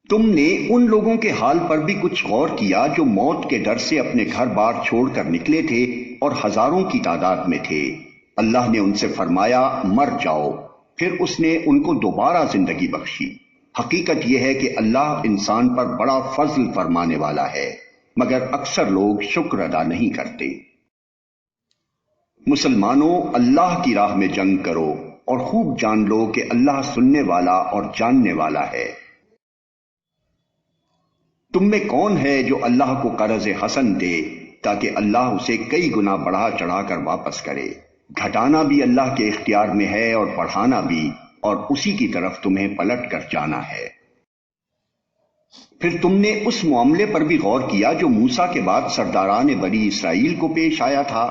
تم نے ان لوگوں کے حال پر بھی کچھ غور کیا جو موت کے ڈر سے اپنے گھر بار چھوڑ کر نکلے تھے اور ہزاروں کی تعداد میں تھے۔ اللہ نے ان سے فرمایا مر جاؤ، پھر اس نے ان کو دوبارہ زندگی بخشی۔ حقیقت یہ ہے کہ اللہ انسان پر بڑا فضل فرمانے والا ہے، مگر اکثر لوگ شکر ادا نہیں کرتے۔ مسلمانوں، اللہ کی راہ میں جنگ کرو اور خوب جان لو کہ اللہ سننے والا اور جاننے والا ہے۔ تم میں کون ہے جو اللہ کو قرض حسن دے تاکہ اللہ اسے کئی گنا بڑھا چڑھا کر واپس کرے؟ گھٹانا بھی اللہ کے اختیار میں ہے اور بڑھانا بھی، اور اسی کی طرف تمہیں پلٹ کر جانا ہے۔ پھر تم نے اس معاملے پر بھی غور کیا جو موسیٰ کے بعد سرداران بنی اسرائیل کو پیش آیا تھا۔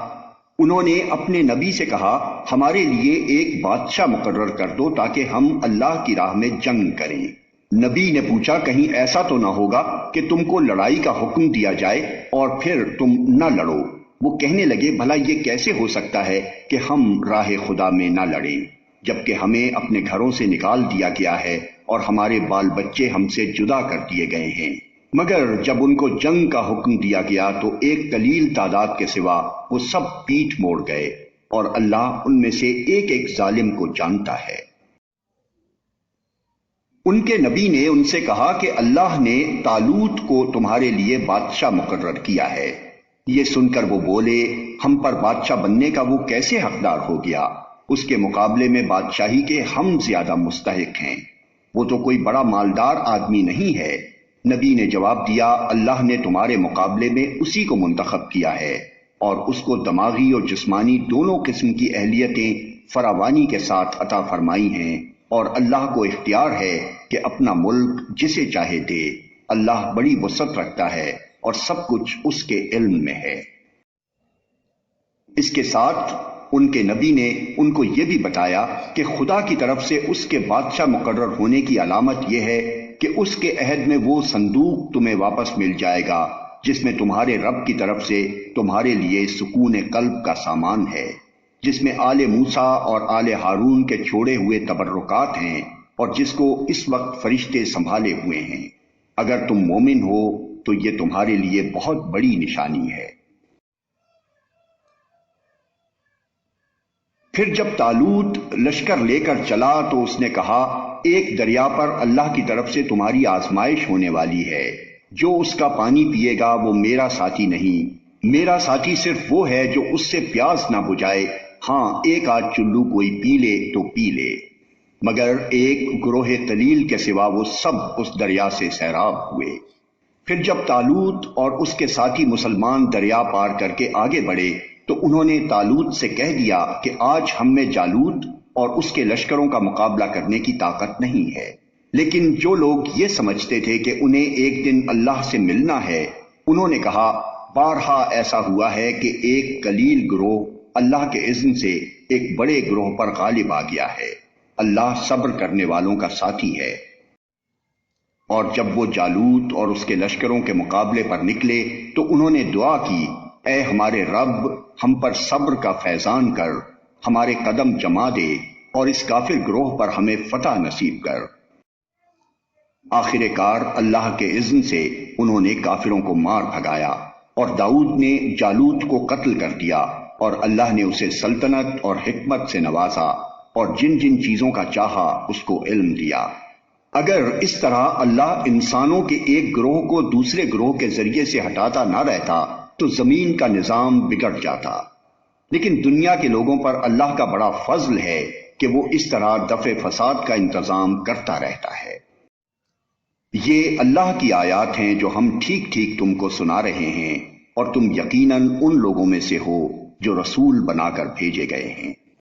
انہوں نے اپنے نبی سے کہا ہمارے لیے ایک بادشاہ مقرر کر دو تاکہ ہم اللہ کی راہ میں جنگ کریں۔ نبی نے پوچھا کہیں ایسا تو نہ ہوگا کہ تم کو لڑائی کا حکم دیا جائے اور پھر تم نہ لڑو؟ وہ کہنے لگے بھلا یہ کیسے ہو سکتا ہے کہ ہم راہ خدا میں نہ لڑیں، جبکہ ہمیں اپنے گھروں سے نکال دیا گیا ہے اور ہمارے بال بچے ہم سے جدا کر دیے گئے ہیں۔ مگر جب ان کو جنگ کا حکم دیا گیا تو ایک قلیل تعداد کے سوا وہ سب پیٹھ موڑ گئے، اور اللہ ان میں سے ایک ایک ظالم کو جانتا ہے۔ ان کے نبی نے ان سے کہا کہ اللہ نے طالوت کو تمہارے لیے بادشاہ مقرر کیا ہے۔ یہ سن کر وہ بولے ہم پر بادشاہ بننے کا وہ کیسے حقدار ہو گیا؟ اس کے مقابلے میں بادشاہی کے ہم زیادہ مستحق ہیں، وہ تو کوئی بڑا مالدار آدمی نہیں ہے۔ نبی نے جواب دیا اللہ نے تمہارے مقابلے میں اسی کو منتخب کیا ہے، اور اس کو دماغی اور جسمانی دونوں قسم کی اہلیتیں فراوانی کے ساتھ عطا فرمائی ہیں، اور اللہ کو اختیار ہے کہ اپنا ملک جسے چاہے دے۔ اللہ بڑی وسعت رکھتا ہے اور سب کچھ اس کے علم میں ہے۔ اس کے ساتھ ان کے نبی نے ان کو یہ بھی بتایا کہ خدا کی طرف سے اس کے بادشاہ مقرر ہونے کی علامت یہ ہے کہ اس کے عہد میں وہ صندوق تمہیں واپس مل جائے گا جس میں تمہارے رب کی طرف سے تمہارے لیے سکون قلب کا سامان ہے، جس میں آل موسیٰ اور آل ہارون کے چھوڑے ہوئے تبرکات ہیں، اور جس کو اس وقت فرشتے سنبھالے ہوئے ہیں۔ اگر تم مومن ہو تو یہ تمہارے لیے بہت بڑی نشانی ہے۔ پھر جب طالوت لشکر لے کر چلا تو اس نے کہا ایک دریا پر اللہ کی طرف سے تمہاری آزمائش ہونے والی ہے، جو اس کا پانی پیے گا وہ میرا ساتھی نہیں، میرا ساتھی صرف وہ ہے جو اس سے پیاس نہ بجھائے، ہاں ایک آدھ چلو کوئی پی لے تو پی لے، مگر ایک گروہ تلیل کے سوا وہ سب اس دریا سے سیراب ہوئے۔ پھر جب طالوت اور اس کے ساتھی مسلمان دریا پار کر کے آگے بڑھے تو انہوں نے طالوت سے کہہ دیا کہ آج ہم میں جالوت اور اس کے لشکروں کا مقابلہ کرنے کی طاقت نہیں ہے۔ لیکن جو لوگ یہ سمجھتے تھے کہ انہیں ایک دن اللہ سے ملنا ہے، انہوں نے کہا بارہا ایسا ہوا ہے کہ ایک قلیل گروہ اللہ کے اذن سے ایک بڑے گروہ پر غالب آ گیا ہے۔ اللہ صبر کرنے والوں کا ساتھی ہے۔ اور جب وہ جالوت اور اس کے لشکروں کے مقابلے پر نکلے تو انہوں نے دعا کی اے ہمارے رب ہم پر صبر کا فیضان کر، ہمارے قدم جما دے اور اس کافر گروہ پر ہمیں فتح نصیب کر۔ آخر کار اللہ کے اذن سے انہوں نے کافروں کو مار بھگایا، اور داؤد نے جالوت کو قتل کر دیا، اور اللہ نے اسے سلطنت اور حکمت سے نوازا، اور جن جن چیزوں کا چاہا اس کو علم دیا۔ اگر اس طرح اللہ انسانوں کے ایک گروہ کو دوسرے گروہ کے ذریعے سے ہٹاتا نہ رہتا تو زمین کا نظام بگڑ جاتا، لیکن دنیا کے لوگوں پر اللہ کا بڑا فضل ہے کہ وہ اس طرح دفع فساد کا انتظام کرتا رہتا ہے۔ یہ اللہ کی آیات ہیں جو ہم ٹھیک ٹھیک تم کو سنا رہے ہیں، اور تم یقیناً ان لوگوں میں سے ہو جو رسول بنا کر بھیجے گئے ہیں۔